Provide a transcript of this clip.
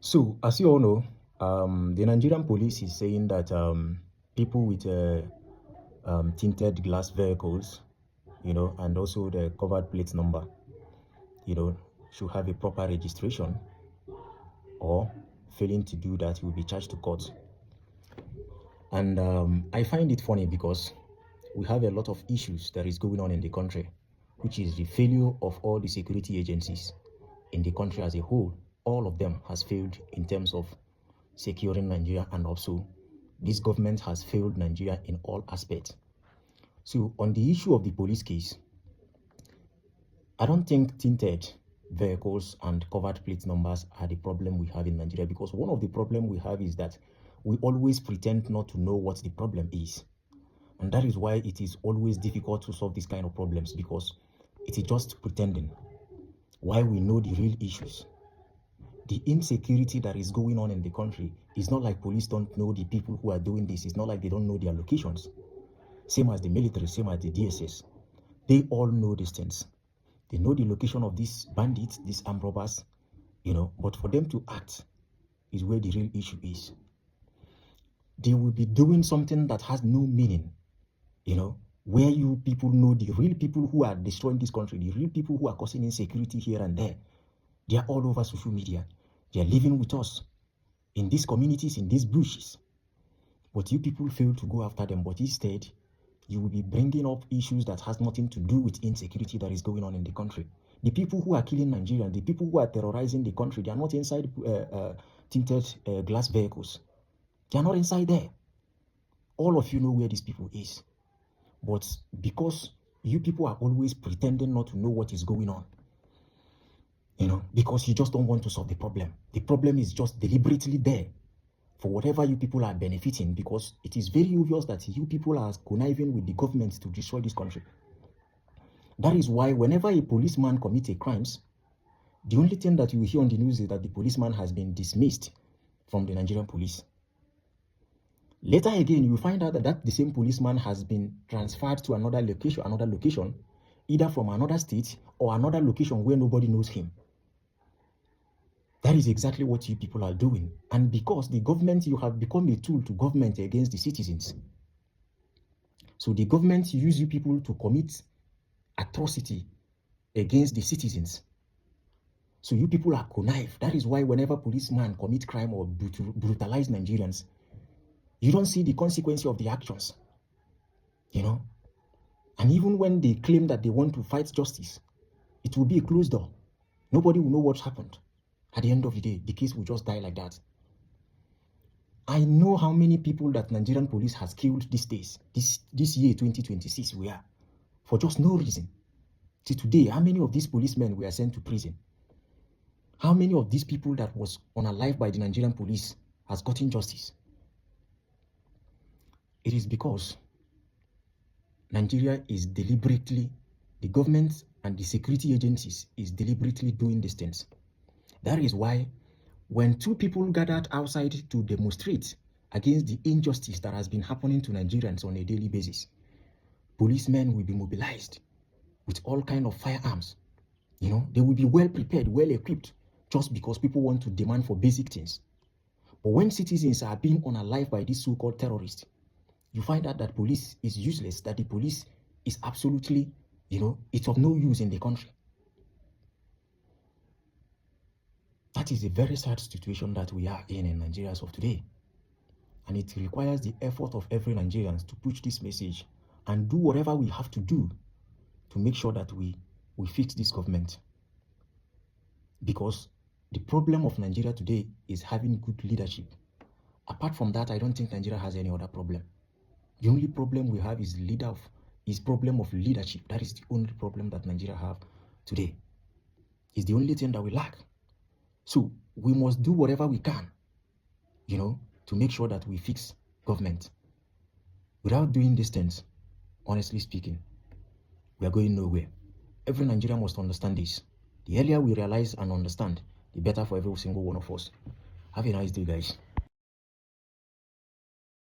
So, as you all know, the Nigerian police is saying that people with tinted glass vehicles, and also the covered plate number, you know, should have a proper registration, or failing to do that will be charged to court. And I find it funny because we have a lot of issues that is going on in the country, which is the failure of all the security agencies in the country as a whole. All of them has failed in terms of securing Nigeria, and also this government has failed Nigeria in all aspects. So on the issue of the police case, I don't think tinted vehicles and covered plate numbers are the problem we have in Nigeria, because one of the problem we have is that we always pretend not to know what the problem is. And that is why it is always difficult to solve these kind of problems, because it is just pretending, while we know the real issues. The insecurity that is going on in the country is not like police don't know the people who are doing this. It's not like they don't know their locations. Same as the military, same as the DSS. They all know these things. They know the location of these bandits, these armed robbers, but for them to act is where the real issue is. They will be doing something that has no meaning, where you people know the real people who are destroying this country, the real people who are causing insecurity here and there. They are all over social media. They are living with us in these communities, in these bushes. But you people fail to go after them. But instead, you will be bringing up issues that has nothing to do with insecurity that is going on in the country. The people who are killing Nigerians, the people who are terrorizing the country, they are not inside tinted glass vehicles. They are not inside there. All of you know where these people is. But because you people are always pretending not to know what is going on, because you just don't want to solve the problem. The problem is just deliberately there for whatever you people are benefiting, because it is very obvious that you people are conniving with the government to destroy this country. That is why whenever a policeman commits a crimes, the only thing that you hear on the news is that the policeman has been dismissed from the Nigerian police. Later again, you find out that the same policeman has been transferred to another location, either from another state or another location where nobody knows him. That is exactly what you people are doing. And because the government, you have become a tool to government against the citizens. So the government use you people to commit atrocity against the citizens. So you people are connived. That is why whenever policemen commit crime or brutalize Nigerians, you don't see the consequence of the actions. And even when they claim that they want to fight justice, it will be a closed door. Nobody will know what's happened. At the end of the day, the case will just die like that. I know how many people that Nigerian police has killed these days, this year 2026 we are, for just no reason. Till today, how many of these policemen were sent to prison? How many of these people that was unalive by the Nigerian police has gotten justice? It is because Nigeria is deliberately, the government and the security agencies is deliberately doing these things. That is why when two people gathered outside to demonstrate against the injustice that has been happening to Nigerians on a daily basis, policemen will be mobilized with all kinds of firearms. They will be well prepared, well equipped, just because people want to demand for basic things. But when citizens are being unalive by these so-called terrorists, you find out that police is useless, that the police is absolutely, it's of no use in the country. That is a very sad situation that we are in Nigeria as of today. And it requires the effort of every Nigerian to push this message and do whatever we have to do to make sure that we fix this government. Because the problem of Nigeria today is having good leadership. Apart from that, I don't think Nigeria has any other problem. The only problem we have is problem of leadership. That is the only problem that Nigeria have today. It's the only thing that we lack. So we must do whatever we can, to make sure that we fix government. Without doing these things, honestly speaking, we are going nowhere. Every Nigerian must understand this. The earlier we realize and understand, the better for every single one of us. Have a nice day, guys.